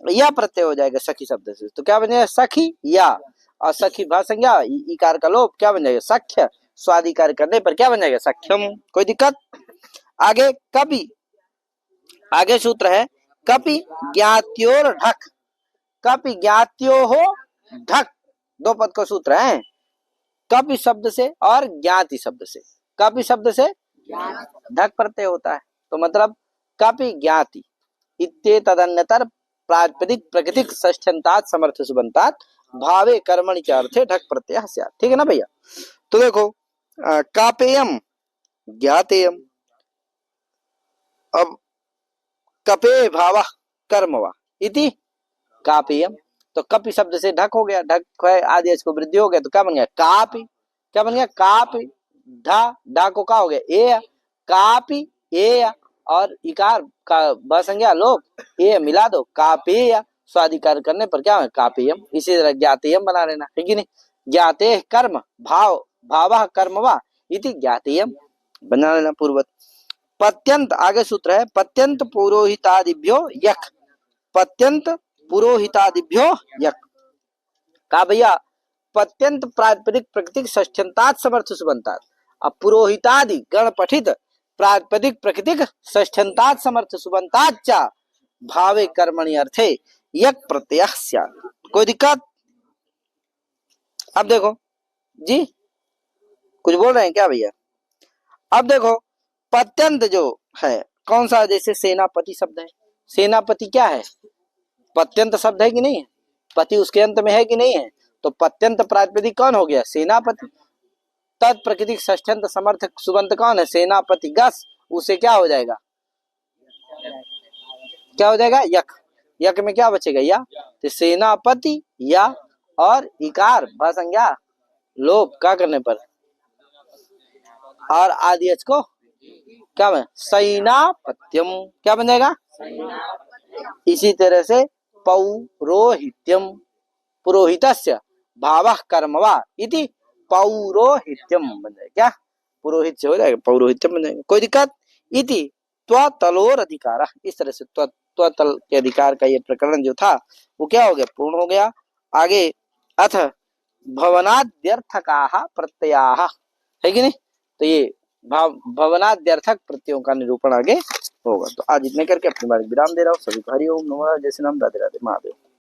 या प्रत्यय हो जाएगा सखी शब्द से। तो क्या बन जाएगा, सखी या, और सखी भाव संज्ञा इकार का लोप, क्या बन जाएगा, सख्य। स्वादिकार करने पर क्या बन जाएगा, सख्यम। कोई दिक्कत। आगे कपि, आगे सूत्र है कपि ज्ञात्योर ढक, कपि ज्ञात्यो हो ढक, दो पद का सूत्र है। कपि शब्द से और ज्ञाति शब्द से, कपि शब्द से ढक प्रत्यय होता है, तो मतलब कपि ज्ञाति इत्ते तदन्यतर प्रातिपदिक प्रकृतिक षष्ठ्यंतात समर्थ सुबंतात भावे कर्मणि च अर्थे ढक प्रत्यय स्यात्। ठीक है ना भैया। तो देखो कापेयम ज्ञातेयम, अब कपे भाव कर्म वा इति कापेयम, तो कपि शब्द से ढक हो गया, ढक है आदेश को वृद्धि हो गया, तो क्या बन गया, कापि। क्या बन गया, कापि। ढा, ढा को क्या हो गया, ए, कापि ए, और इकार का ब संज्ञा लोप, ए मिला दो, कापेय। स्वादिकार करने पर क्या है, कापेयम। इसी तरह ज्ञातेयम बना लेना, है कि नहीं। ज्ञाते कर्म भाव, भाव कर्म वा इति ज्ञातेयम बना लेना पूर्वत। पत्यंत, आगे सूत्र है पत्यंत पुरोहितादिभ्यो यक, पत्यंत पुरोहितादिभ्यो यक। कहा भैया पत्यंत प्रातिपदिक प्रकृतिक षष्ठ्यंतात समर्थ सुबंतात, अब पुरोहितादि गण पठित प्रातिपदिक प्रकृतिक षष्ठ्यंतात समर्थ सुबंतात चा भावे कर्मणि अर्थे यक प्रत्यय स्यात्। कोई दिक्कत। अब देखो जी, कुछ बोल रहे हैं क्या भैया। अब देखो पत्यंत जो है कौन सा, जैसे सेनापति शब्द है, सेनापति क्या है, पत्यंत शब्द है कि नहीं है, पति उसके अंत में है कि नहीं है, तो पत्यंत प्रातिपदिक कौन हो गया, सेनापति। तत्प्रकृतिक षष्ठ्यंत समर्थक सुबंत कौन है, सेनापति गस, उसे क्या हो जाएगा, क्या हो जाएगा, यक। यक में क्या बचेगा, या, तो सेनापति या और इकार भासंज्ञा लोप क्या करने पर, और आदियच को क्या बन, सैनापत्यम, क्या बन जाएगा। इसी तरह से पौरोहित्यम, पुरोहितस्य भावः कर्म वा इति पौरोहित्यम बन जाएगा, क्या पुरोहित से हो जाएगा, पौरोहित्यम बन जाएगा। कोई दिक्कत। इति त्वतलोर अधिकार, इस तरह से त्वतल के अधिकार का ये प्रकरण जो था वो क्या हो गया, पूर्ण हो गया। आगे अथ भवनाद्यर्थकाः प्रत्ययाः, है कि नहीं, तो ये भवनाद्यर्थक प्रत्ययों का निरूपण आगे होगा। तो आज इतने करके अपनी बात विराम दे रहा हूँ। सभी को हरि ओम नमः, जय श्री राम, राधे राधे, महादेव।